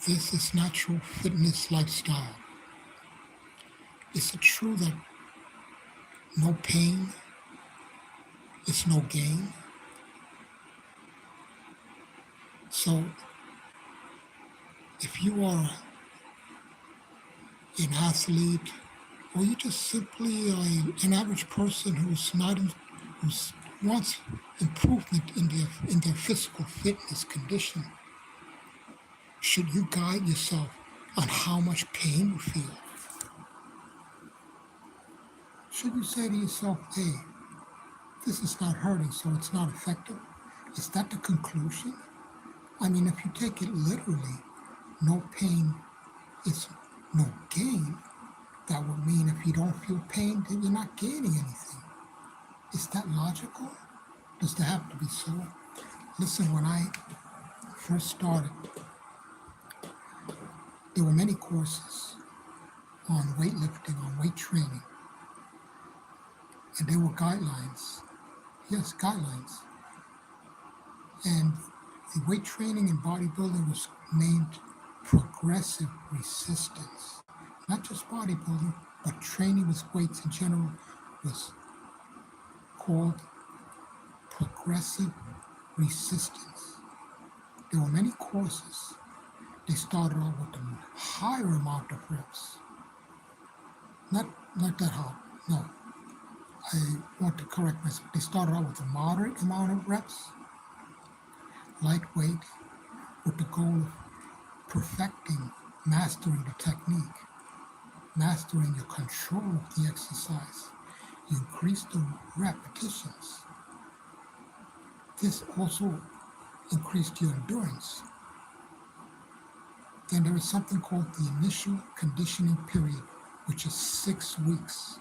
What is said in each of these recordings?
This is natural fitness lifestyle. Is it true that no pain is no gain? So if you are an athlete or you just simply an average person who's not in, who's wants improvement in their physical fitness condition, should you guide yourself on how much pain you feel? Should you say to yourself, hey, this is not hurting, so it's not effective? Is that the conclusion? I mean, if you take it literally, no pain is no gain. That would mean if you don't feel pain, then you're not gaining anything. Is that logical? Does that have to be so? Listen, when I first started, there were many courses on weightlifting, on weight training, and there were guidelines. Yes, guidelines. And the weight training and bodybuilding was named progressive resistance. Not just bodybuilding, but training with weights in general was called progressive resistance. There were many courses. They started off with a higher amount of reps. Not that hard. No. I want to correct myself. They started out with a moderate amount of reps, lightweight, with the goal of perfecting, mastering the technique, mastering your control of the exercise. You increase the repetitions. This also increased your endurance. Then there is something called the initial conditioning period, which is 6 weeks.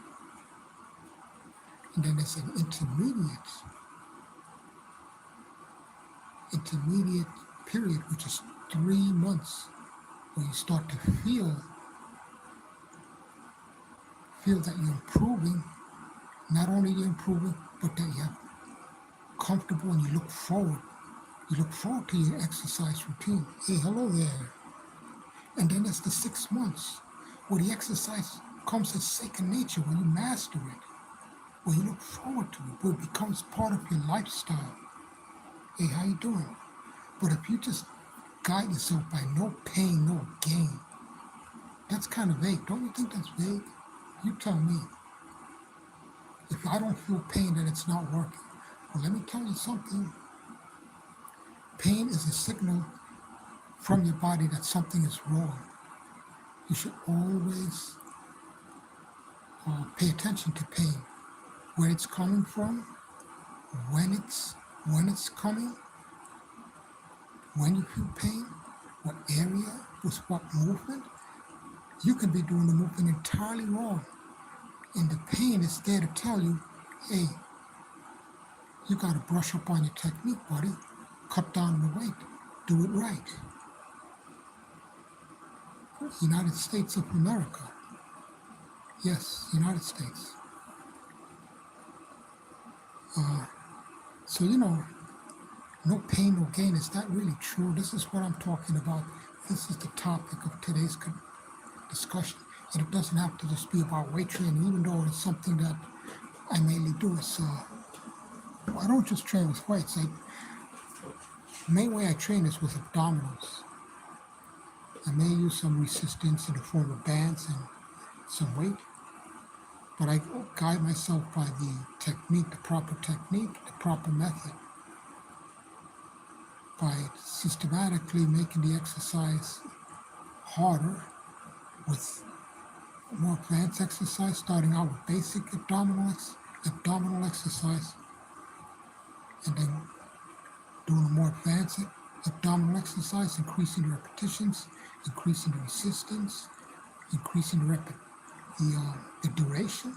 And then there's an intermediate period, which is 3 months, where you start to feel that you're improving. Not only you're improving, but that you're comfortable and you look forward. You look forward to your exercise routine. Hey, hello there. And then there's the 6 months, where the exercise comes as second nature, where you master it, where you look forward to it, where it becomes part of your lifestyle. Hey, how you doing? But if you just guide yourself by no pain, no gain, that's kind of vague. Don't you think that's vague? You tell me. If I don't feel pain, then it's not working. Well, let me tell you something. Pain is a signal from your body that something is wrong. You should always pay attention to pain, where it's coming from, when it's coming, when you feel pain, what area, with what movement. You can be doing the movement entirely wrong, and the pain is there to tell you, hey, you got to brush up on your technique, buddy. Cut down the weight. Do it right. United States of America. Yes, United States. So, no pain, no gain. Is that really true? This is what I'm talking about. This is the topic of today's discussion. And it doesn't have to just be about weight training, even though it's something that I mainly do. I don't just train with weights. The main way I train is with abdominals. I may use some resistance in the form of bands and some weight, but I guide myself by the technique, the proper method, by systematically making the exercise harder with more advanced exercise, starting out with basic abdominal exercise, and then doing a more advanced abdominal exercise, increasing the repetitions, increasing the resistance, increasing the duration.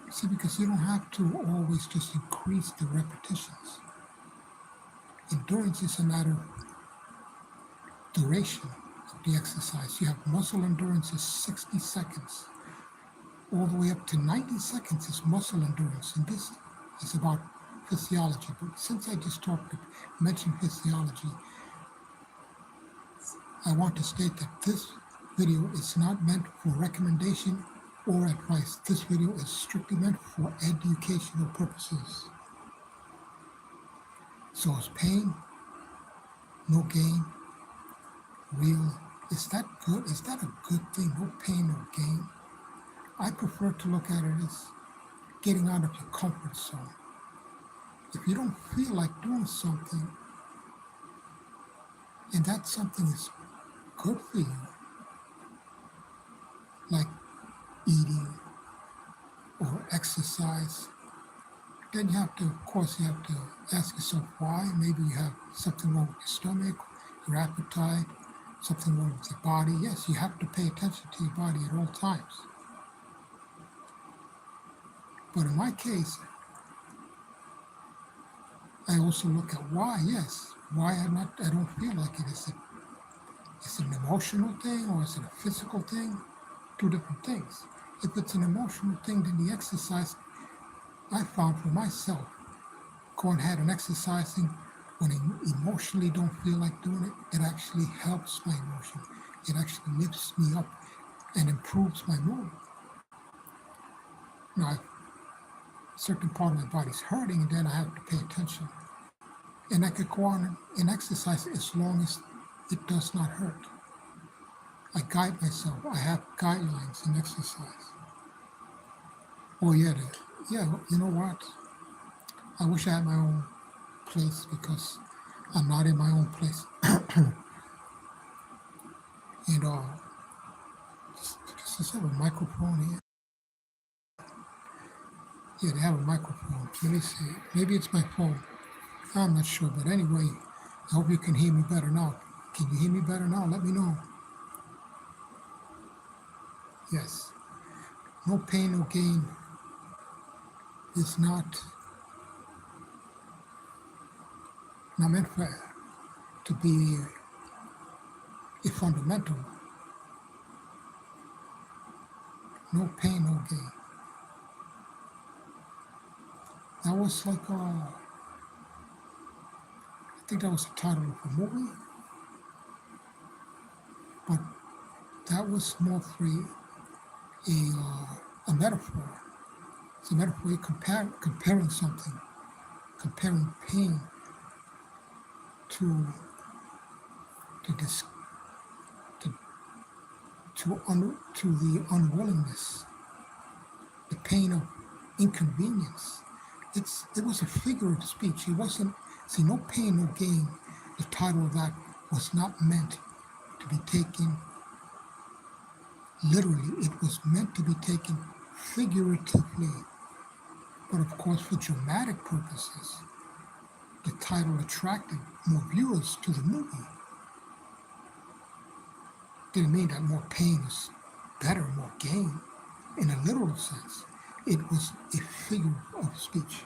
See, because you don't have to always just increase the repetitions. Endurance is a matter of duration of the exercise. You have muscle endurance is 60 seconds. All the way up to 90 seconds is muscle endurance. And this is about physiology. But since I just mentioned physiology, I want to state that this video is not meant for recommendation or advice. This video is strictly meant for educational purposes. So is pain, no gain, real? Is that good? Is that a good thing? No pain, no gain? I prefer to look at it as getting out of your comfort zone. If you don't feel like doing something, and that something is good for you, like eating or exercise, then you have to, of course, you have to ask yourself why. Maybe you have something wrong with your stomach, your appetite, something wrong with your body. Yes, you have to pay attention to your body at all times. But in my case, I also look at why. Yes, why I don't feel like it. Is it an emotional thing or is it a physical thing? Two different things. If it's an emotional thing, then the exercise I found for myself, going ahead and exercising when I emotionally don't feel like doing it, it actually helps my emotion. It actually lifts me up and improves my mood. Now, a certain part of my body's hurting, and then I have to pay attention. And I could go on and exercise as long as it does not hurt. I guide myself. I have guidelines in exercise. Oh yeah, you know what? I wish I had my own place because I'm not in my own place. And does this have a microphone here? Yeah, they have a microphone. Let me see. Maybe it's my phone. I'm not sure, but anyway, I hope you can hear me better now. Can you hear me better now? Let me know. Yes. No pain, no gain is not meant to be a fundamental. No pain, no gain. That was like, I think that was the title of a movie, but that was more for a metaphor. It's a metaphor comparing something, comparing pain to the unwillingness, the pain of inconvenience. It was a figure of speech. It wasn't, see, no pain, no gain. The title of that was not meant to be taken literally. It was meant to be taken figuratively. But of course, for dramatic purposes, the title attracted more viewers to the movie. Didn't mean that more pain is better, more gain in a literal sense. It was a figure of speech.